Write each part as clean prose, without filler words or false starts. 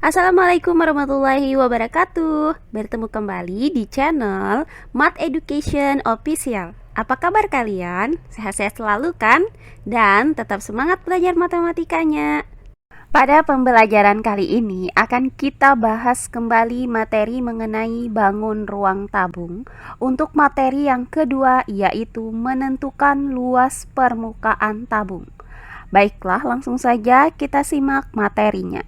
Assalamualaikum warahmatullahi wabarakatuh. Bertemu kembali di channel Math Education Official. Apa kabar kalian? Sehat-sehat selalu kan? Dan tetap semangat belajar matematikanya. Pada pembelajaran kali ini akan kita bahas kembali materi mengenai bangun ruang tabung. Untuk materi yang kedua yaitu menentukan luas permukaan tabung. Baiklah, langsung saja kita simak materinya.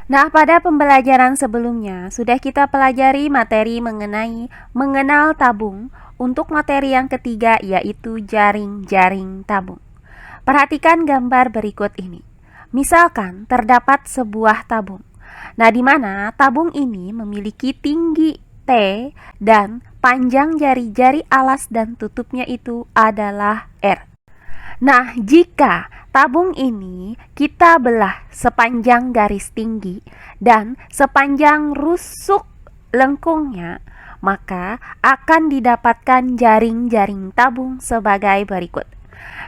Nah, pada pembelajaran sebelumnya sudah kita pelajari materi mengenai mengenal tabung. Untuk materi yang ketiga yaitu jaring-jaring tabung. Perhatikan gambar berikut ini. Misalkan terdapat sebuah tabung. Nah, di mana tabung ini memiliki tinggi T dan panjang jari-jari alas dan tutupnya itu adalah R. Nah, jika tabung ini kita belah sepanjang garis tinggi dan sepanjang rusuk lengkungnya, maka akan didapatkan jaring-jaring tabung sebagai berikut.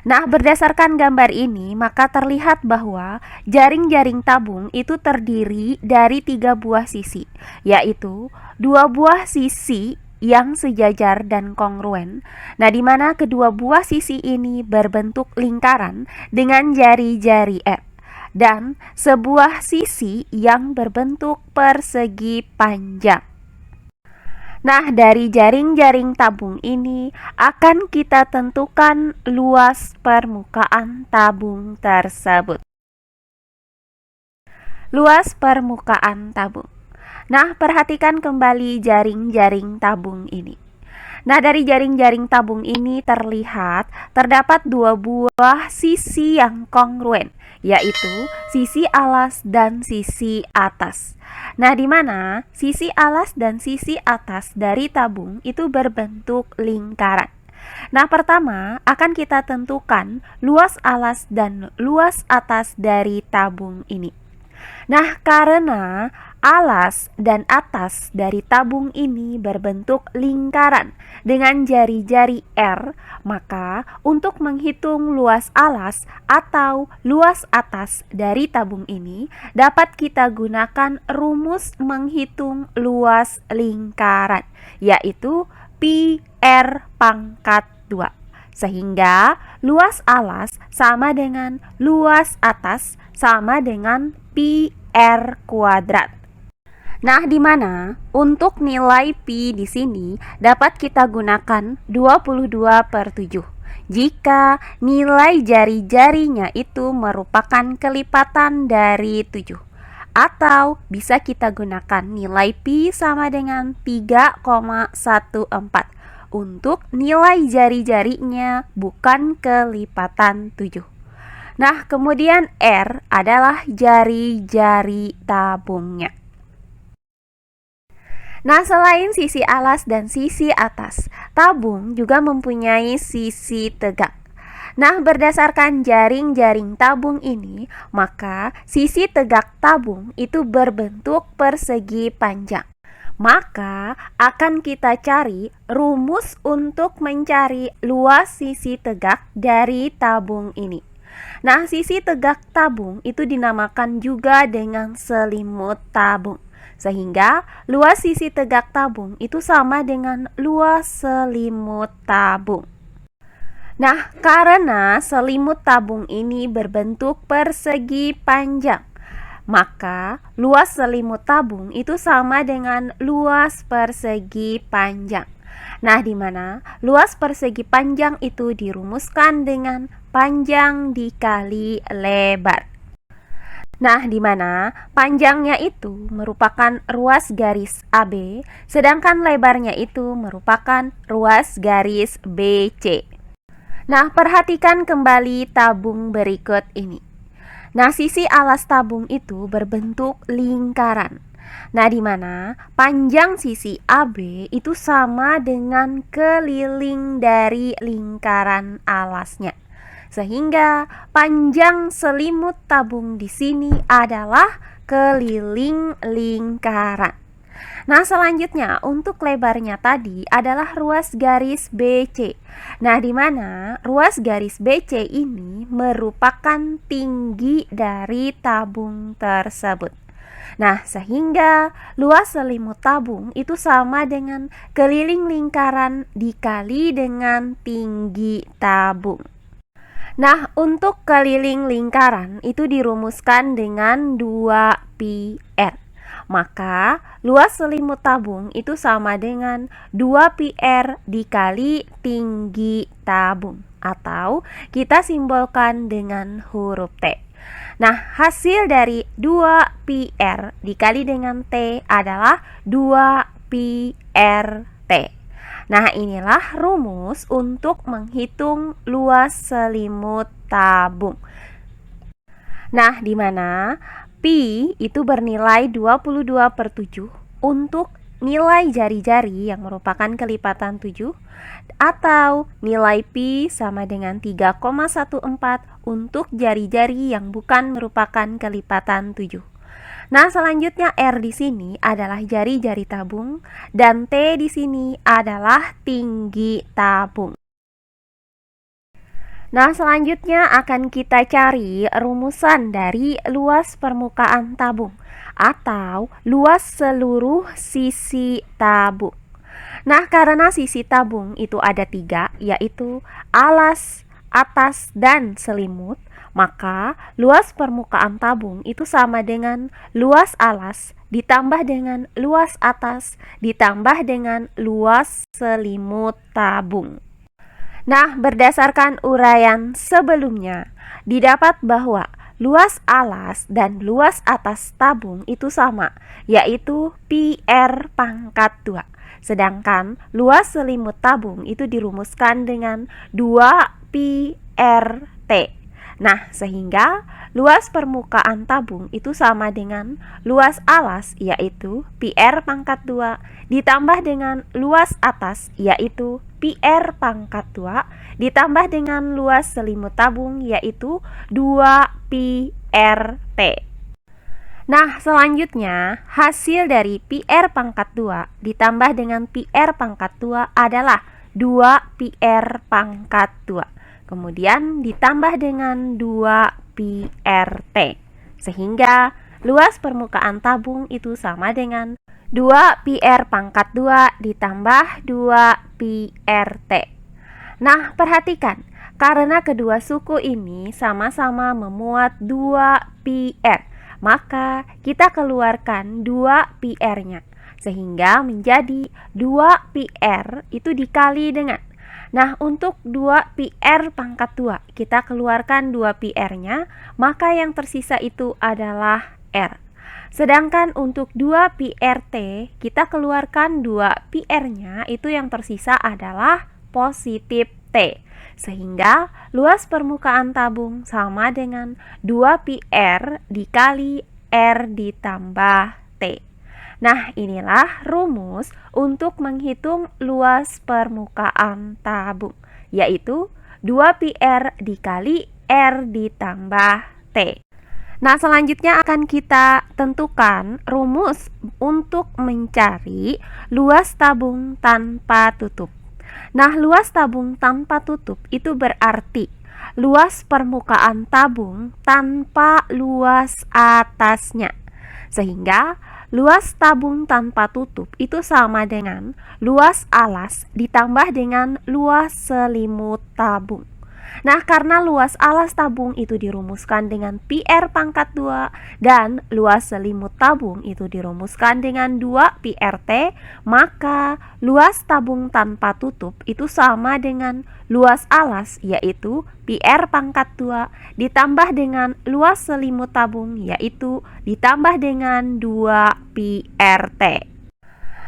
Nah, berdasarkan gambar ini, maka terlihat bahwa jaring-jaring tabung itu terdiri dari 3 buah sisi, yaitu 2 buah sisi yang sejajar dan kongruen. Nah, di mana kedua buah sisi ini berbentuk lingkaran dengan jari-jari R dan sebuah sisi yang berbentuk persegi panjang. Nah, dari jaring-jaring tabung ini akan kita tentukan luas permukaan tabung tersebut. Luas permukaan tabung. Nah, perhatikan kembali jaring-jaring tabung ini. Nah, dari jaring-jaring tabung ini terlihat terdapat 2 buah sisi yang kongruen, yaitu sisi alas dan sisi atas. Nah, di mana sisi alas dan sisi atas dari tabung itu berbentuk lingkaran. Nah, pertama akan kita tentukan luas alas dan luas atas dari tabung ini. Nah, karena alas dan atas dari tabung ini berbentuk lingkaran dengan jari-jari R, maka untuk menghitung luas alas atau luas atas dari tabung ini dapat kita gunakan rumus menghitung luas lingkaran, yaitu pi R pangkat 2. Sehingga luas alas sama dengan luas atas sama dengan pi R kuadrat. Nah, di mana untuk nilai pi di sini dapat kita gunakan 22/7 jika nilai jari-jarinya itu merupakan kelipatan dari 7. Atau bisa kita gunakan nilai pi sama dengan 3,14 untuk nilai jari-jarinya bukan kelipatan 7. Nah, kemudian R adalah jari-jari tabungnya. Nah, selain sisi alas dan sisi atas, tabung juga mempunyai sisi tegak. Nah, berdasarkan jaring-jaring tabung ini, maka sisi tegak tabung itu berbentuk persegi panjang. Maka akan kita cari rumus untuk mencari luas sisi tegak dari tabung ini. Nah, sisi tegak tabung itu dinamakan juga dengan selimut tabung. Sehingga luas sisi tegak tabung itu sama dengan luas selimut tabung. Nah, karena selimut tabung ini berbentuk persegi panjang, maka luas selimut tabung itu sama dengan luas persegi panjang. Nah, di mana luas persegi panjang itu dirumuskan dengan panjang dikali lebar. Nah, di mana panjangnya itu merupakan ruas garis AB, sedangkan lebarnya itu merupakan ruas garis BC. Nah, perhatikan kembali tabung berikut ini. Nah, sisi alas tabung itu berbentuk lingkaran. Nah, di mana panjang sisi AB itu sama dengan keliling dari lingkaran alasnya. Sehingga panjang selimut tabung di sini adalah keliling lingkaran. Nah, selanjutnya untuk lebarnya tadi adalah ruas garis BC. Nah, di mana ruas garis BC ini merupakan tinggi dari tabung tersebut. Nah, sehingga luas selimut tabung itu sama dengan keliling lingkaran dikali dengan tinggi tabung. Nah, untuk keliling lingkaran itu dirumuskan dengan 2πr. Maka, luas selimut tabung itu sama dengan 2πr dikali tinggi tabung. Atau kita simbolkan dengan huruf T. Nah, hasil dari 2πr dikali dengan T adalah 2πrt. Nah, inilah rumus untuk menghitung luas selimut tabung. Nah, di mana pi itu bernilai 22/7 untuk nilai jari-jari yang merupakan kelipatan 7, atau nilai pi sama dengan 3,14 untuk jari-jari yang bukan merupakan kelipatan 7. Nah, selanjutnya R di sini adalah jari-jari tabung dan T di sini adalah tinggi tabung. Nah, selanjutnya akan kita cari rumusan dari luas permukaan tabung atau luas seluruh sisi tabung. Nah, karena sisi tabung itu ada 3, yaitu alas, atas, dan selimut, maka luas permukaan tabung itu sama dengan luas alas ditambah dengan luas atas ditambah dengan luas selimut tabung. Nah, berdasarkan uraian sebelumnya, didapat bahwa luas alas dan luas atas tabung itu sama, yaitu πr pangkat 2. Sedangkan luas selimut tabung itu dirumuskan dengan 2πrt. Nah, sehingga luas permukaan tabung itu sama dengan luas alas, yaitu πr pangkat 2, ditambah dengan luas atas, yaitu πr pangkat 2, ditambah dengan luas selimut tabung, yaitu 2πrt. Nah, selanjutnya hasil dari πr pangkat 2 ditambah dengan πr pangkat 2 adalah 2πr pangkat 2. Kemudian ditambah dengan 2πrt. Sehingga luas permukaan tabung itu sama dengan 2πr pangkat 2 ditambah 2πrt. Nah, perhatikan, karena kedua suku ini sama-sama memuat 2πr, maka kita keluarkan 2πr-nya. Sehingga menjadi 2πr itu dikali dengan. Nah, untuk 2πr pangkat 2, kita keluarkan 2πr-nya, maka yang tersisa itu adalah r. Sedangkan untuk 2πrt, kita keluarkan 2πr-nya, itu yang tersisa adalah positif T. Sehingga luas permukaan tabung sama dengan 2πr dikali r ditambah T. Nah, inilah rumus untuk menghitung luas permukaan tabung, yaitu 2πr dikali r ditambah T. Nah, selanjutnya akan kita tentukan rumus untuk mencari luas tabung tanpa tutup. Nah, luas tabung tanpa tutup itu berarti luas permukaan tabung tanpa luas atasnya. Sehingga luas tabung tanpa tutup itu sama dengan luas alas ditambah dengan luas selimut tabung. Nah, karena luas alas tabung itu dirumuskan dengan πr pangkat 2 dan luas selimut tabung itu dirumuskan dengan 2πrt, maka luas tabung tanpa tutup itu sama dengan luas alas, yaitu πr pangkat 2 ditambah dengan luas selimut tabung, yaitu ditambah dengan 2πrt.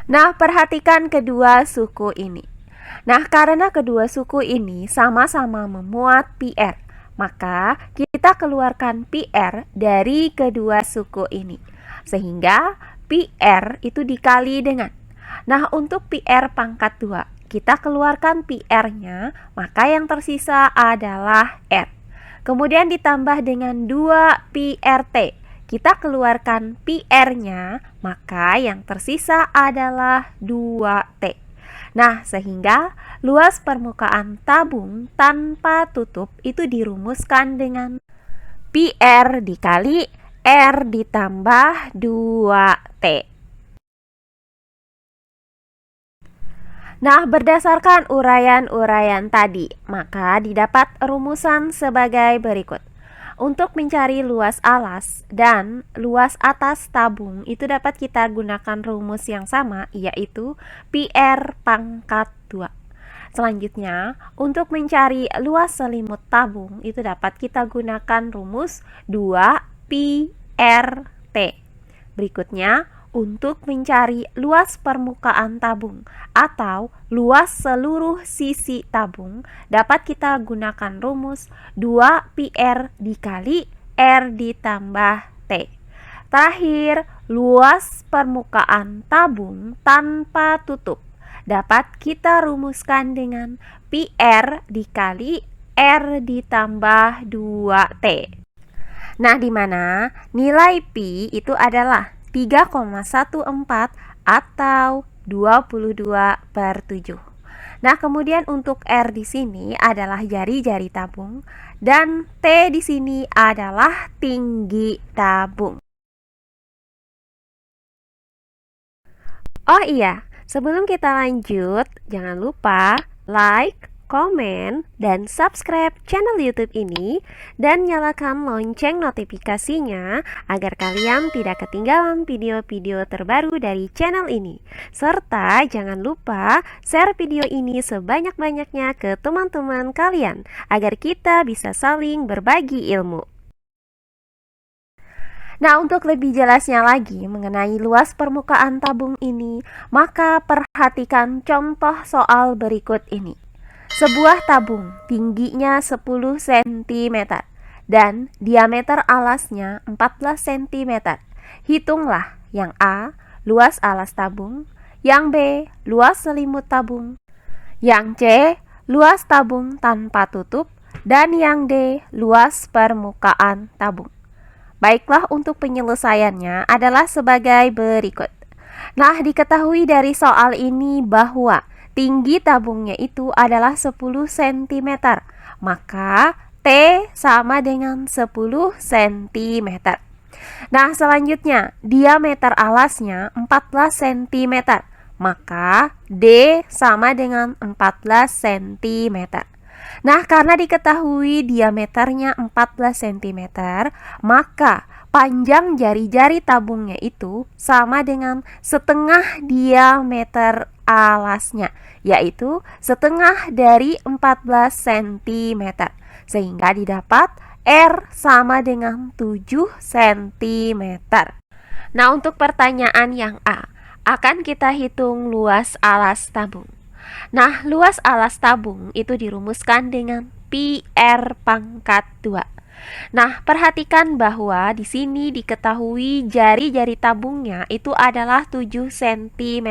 Nah, perhatikan kedua suku ini. Nah, karena kedua suku ini sama-sama memuat πr, maka kita keluarkan πr dari kedua suku ini. Sehingga PR itu dikali dengan. Nah, untuk PR pangkat 2, kita keluarkan PR-nya, maka yang tersisa adalah R. Kemudian ditambah dengan 2 PRT. Kita keluarkan PR-nya, maka yang tersisa adalah 2T. Nah, sehingga luas permukaan tabung tanpa tutup itu dirumuskan dengan PR dikali R ditambah 2T. Nah, berdasarkan uraian-uraian tadi, maka didapat rumusan sebagai berikut. Untuk mencari luas alas dan luas atas tabung itu dapat kita gunakan rumus yang sama, yaitu PR pangkat 2. Selanjutnya, untuk mencari luas selimut tabung itu dapat kita gunakan rumus 2PRT. Berikutnya, untuk mencari luas permukaan tabung atau luas seluruh sisi tabung dapat kita gunakan rumus 2PR dikali R ditambah T. Terakhir, luas permukaan tabung tanpa tutup dapat kita rumuskan dengan PR dikali R ditambah 2T. Nah, di mana nilai Pi itu adalah 3,14 atau 22/7. Nah, kemudian untuk R di sini adalah jari-jari tabung dan T di sini adalah tinggi tabung. Oh iya, sebelum kita lanjut, jangan lupa like, komen, dan subscribe channel YouTube ini dan nyalakan lonceng notifikasinya agar kalian tidak ketinggalan video-video terbaru dari channel ini. Serta jangan lupa share video ini sebanyak-banyaknya ke teman-teman kalian agar kita bisa saling berbagi ilmu. Nah, untuk lebih jelasnya lagi mengenai luas permukaan tabung ini, maka perhatikan contoh soal berikut ini. Sebuah tabung tingginya 10 cm dan diameter alasnya 14 cm. Hitunglah yang A, luas alas tabung, yang B, luas selimut tabung, yang C, luas tabung tanpa tutup, dan yang D, luas permukaan tabung. Baiklah, untuk penyelesaiannya adalah sebagai berikut. Nah, diketahui dari soal ini bahwa tinggi tabungnya itu adalah 10 cm, maka T sama dengan 10 cm. Nah, selanjutnya diameter alasnya 14 cm, maka D sama dengan 14 cm. Nah, karena diketahui diameternya 14 cm, maka panjang jari-jari tabungnya itu sama dengan setengah diameter alasnya, yaitu setengah dari 14 cm, sehingga didapat R sama dengan 7 cm. Nah, untuk pertanyaan yang A, akan kita hitung luas alas tabung. Nah, luas alas tabung itu dirumuskan dengan PR pangkat 2. Nah, perhatikan bahwa di sini diketahui jari-jari tabungnya itu adalah 7 cm.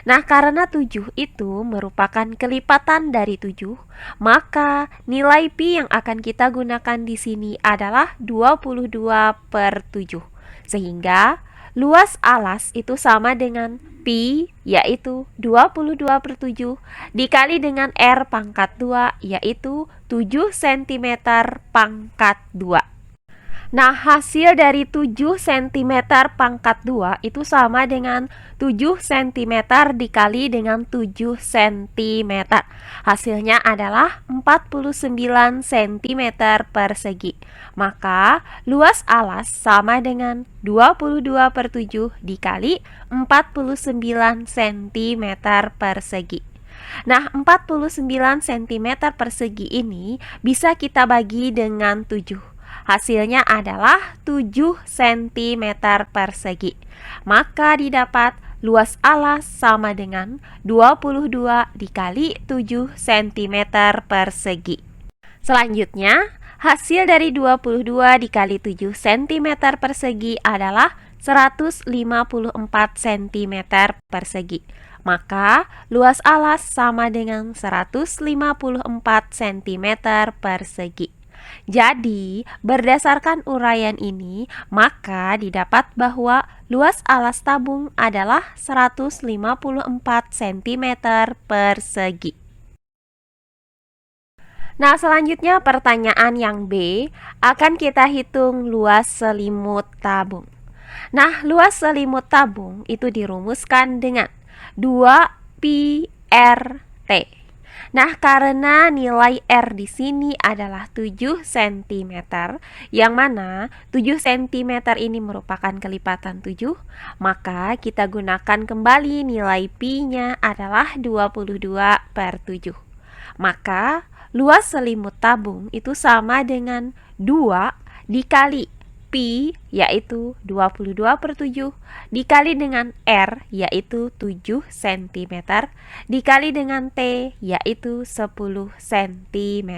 Nah, karena 7 itu merupakan kelipatan dari 7, maka nilai Pi yang akan kita gunakan di sini adalah 22/7. Sehingga luas alas itu sama dengan Pi, yaitu 22/7 dikali dengan R pangkat 2, yaitu 7 cm pangkat 2. Nah, hasil dari 7 cm pangkat 2 itu sama dengan 7 cm dikali dengan 7 cm. Hasilnya adalah 49 cm persegi. Maka, luas alas sama dengan 22/7 dikali 49 cm persegi. Nah, 49 cm persegi ini bisa kita bagi dengan 7. Hasilnya adalah 7 cm persegi. Maka didapat luas alas sama dengan 22 dikali 7 cm persegi. Selanjutnya, hasil dari 22 dikali 7 cm persegi adalah 154 cm persegi. Maka luas alas sama dengan 154 cm persegi. Jadi, berdasarkan uraian ini, maka didapat bahwa luas alas tabung adalah 154 cm persegi. Nah, selanjutnya pertanyaan yang B, akan kita hitung luas selimut tabung. Nah, luas selimut tabung itu dirumuskan dengan 2pi R T. Nah, karena nilai R di sini adalah 7 cm, yang mana 7 cm ini merupakan kelipatan 7, maka kita gunakan kembali nilai pi-nya adalah 22/7. Maka luas selimut tabung itu sama dengan 2 dikali pi, yaitu 22/7, dikali dengan R, yaitu 7 cm, dikali dengan T, yaitu 10 cm.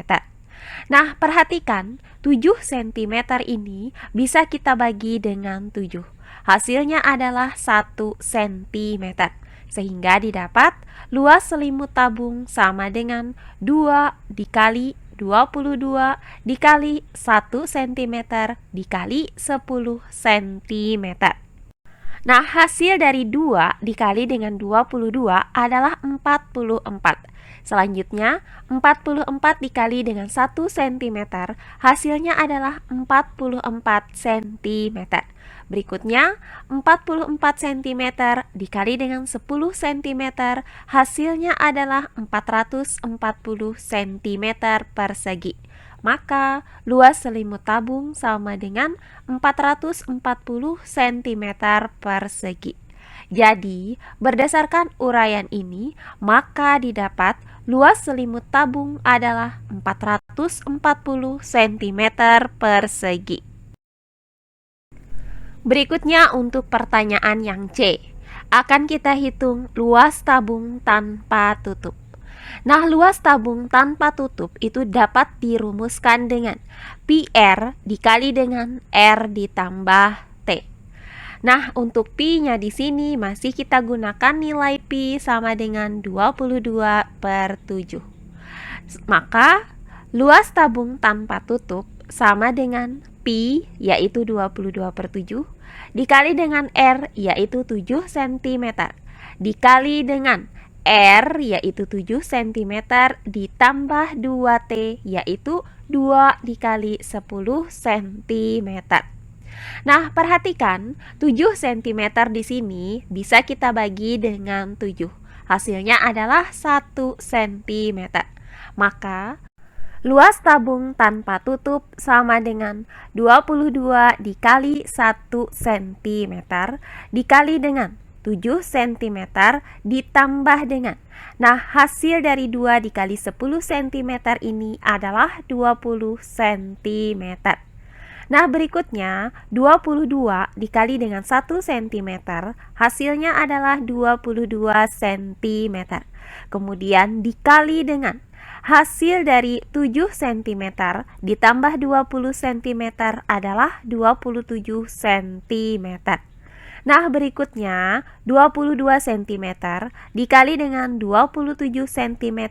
Nah, perhatikan 7 cm ini bisa kita bagi dengan 7. Hasilnya adalah 1 cm. Sehingga didapat luas selimut tabung sama dengan 2 dikali 22 dikali 1 cm dikali 10 cm. Nah, hasil dari 2 dikali dengan 22 adalah 44. Selanjutnya, 44 dikali dengan 1 cm, hasilnya adalah 44 cm. Berikutnya, 44 cm dikali dengan 10 cm, hasilnya adalah 440 cm persegi. Maka, luas selimut tabung sama dengan 440 cm persegi. Jadi, berdasarkan uraian ini, maka didapat luas selimut tabung adalah 440 cm persegi. Berikutnya untuk pertanyaan yang C, akan kita hitung luas tabung tanpa tutup. Nah, luas tabung tanpa tutup itu dapat dirumuskan dengan PR dikali dengan R ditambah T. Nah, untuk pi-nya di sini masih kita gunakan nilai pi sama dengan 22/7. Maka, luas tabung tanpa tutup sama dengan pi, yaitu 22/7, dikali dengan R, yaitu 7 cm, dikali dengan R, yaitu 7 cm, ditambah 2T, yaitu 2 dikali 10 cm. Nah, perhatikan 7 cm di sini bisa kita bagi dengan 7. Hasilnya adalah 1 cm. Maka, luas tabung tanpa tutup sama dengan 22 dikali 1 cm dikali dengan 7 cm ditambah dengan, nah, hasil dari 2 dikali 10 cm ini adalah 20 cm. Nah, berikutnya 22 dikali dengan 1 cm, hasilnya adalah 22 cm. Kemudian dikali dengan hasil dari 7 cm ditambah 20 cm adalah 27 cm. Nah, berikutnya 22 cm dikali dengan 27 cm,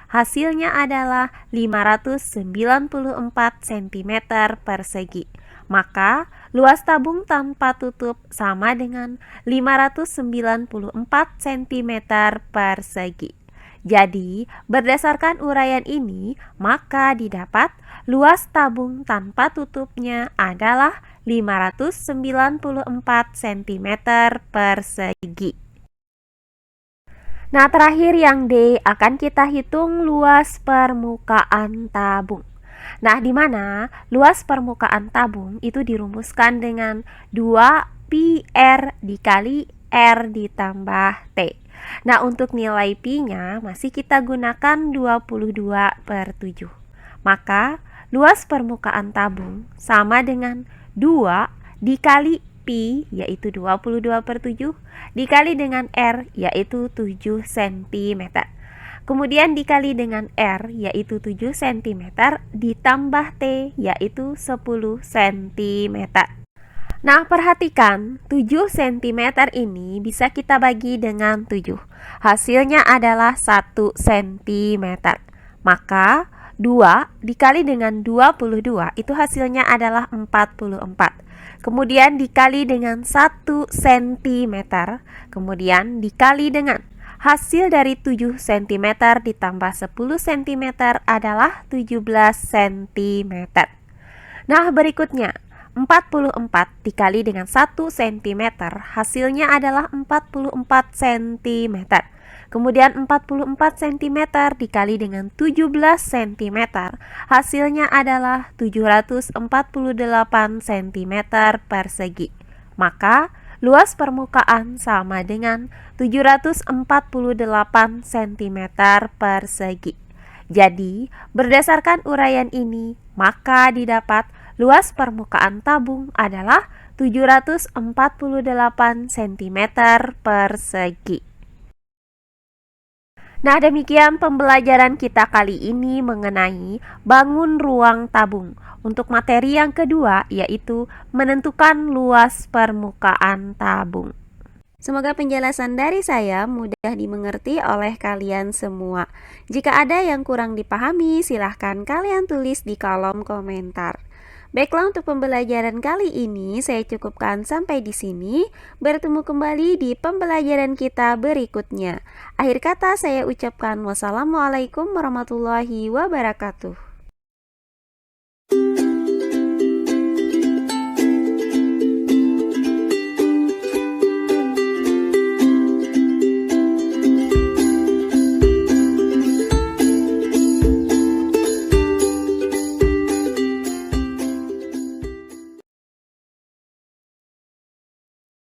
hasilnya adalah 594 cm persegi. Maka, luas tabung tanpa tutup sama dengan 594 cm persegi. Jadi, berdasarkan uraian ini, maka didapat luas tabung tanpa tutupnya adalah 594 cm persegi. Nah, terakhir yang D, akan kita hitung luas permukaan tabung. Nah, di mana luas permukaan tabung itu dirumuskan dengan 2pi R dikali R ditambah T. Nah, untuk nilai pi-nya masih kita gunakan 22/7. Maka, luas permukaan tabung sama dengan 2 dikali pi, yaitu 22/7, dikali dengan R, yaitu 7 cm. Kemudian dikali dengan R, yaitu 7 cm, ditambah T, yaitu 10 cm. Nah, perhatikan 7 cm ini bisa kita bagi dengan 7. Hasilnya adalah 1 cm. Maka 2 dikali dengan 22 itu hasilnya adalah 44. Kemudian dikali dengan 1 cm. Kemudian dikali dengan hasil dari 7 cm ditambah 10 cm adalah 17 cm. Nah, berikutnya 44 dikali dengan 1 cm hasilnya adalah 44 cm. Kemudian 44 cm dikali dengan 17 cm hasilnya adalah 748 cm persegi. Maka luas permukaan sama dengan 748 cm persegi. Jadi, berdasarkan uraian ini, maka didapat luas permukaan tabung adalah 748 cm persegi. Nah, demikian pembelajaran kita kali ini mengenai bangun ruang tabung. Untuk materi yang kedua, yaitu menentukan luas permukaan tabung. Semoga penjelasan dari saya mudah dimengerti oleh kalian semua. Jika ada yang kurang dipahami, silahkan kalian tulis di kolom komentar. Baiklah, untuk pembelajaran kali ini saya cukupkan sampai di sini. Bertemu kembali di pembelajaran kita berikutnya. Akhir kata saya ucapkan wassalamualaikum warahmatullahi wabarakatuh.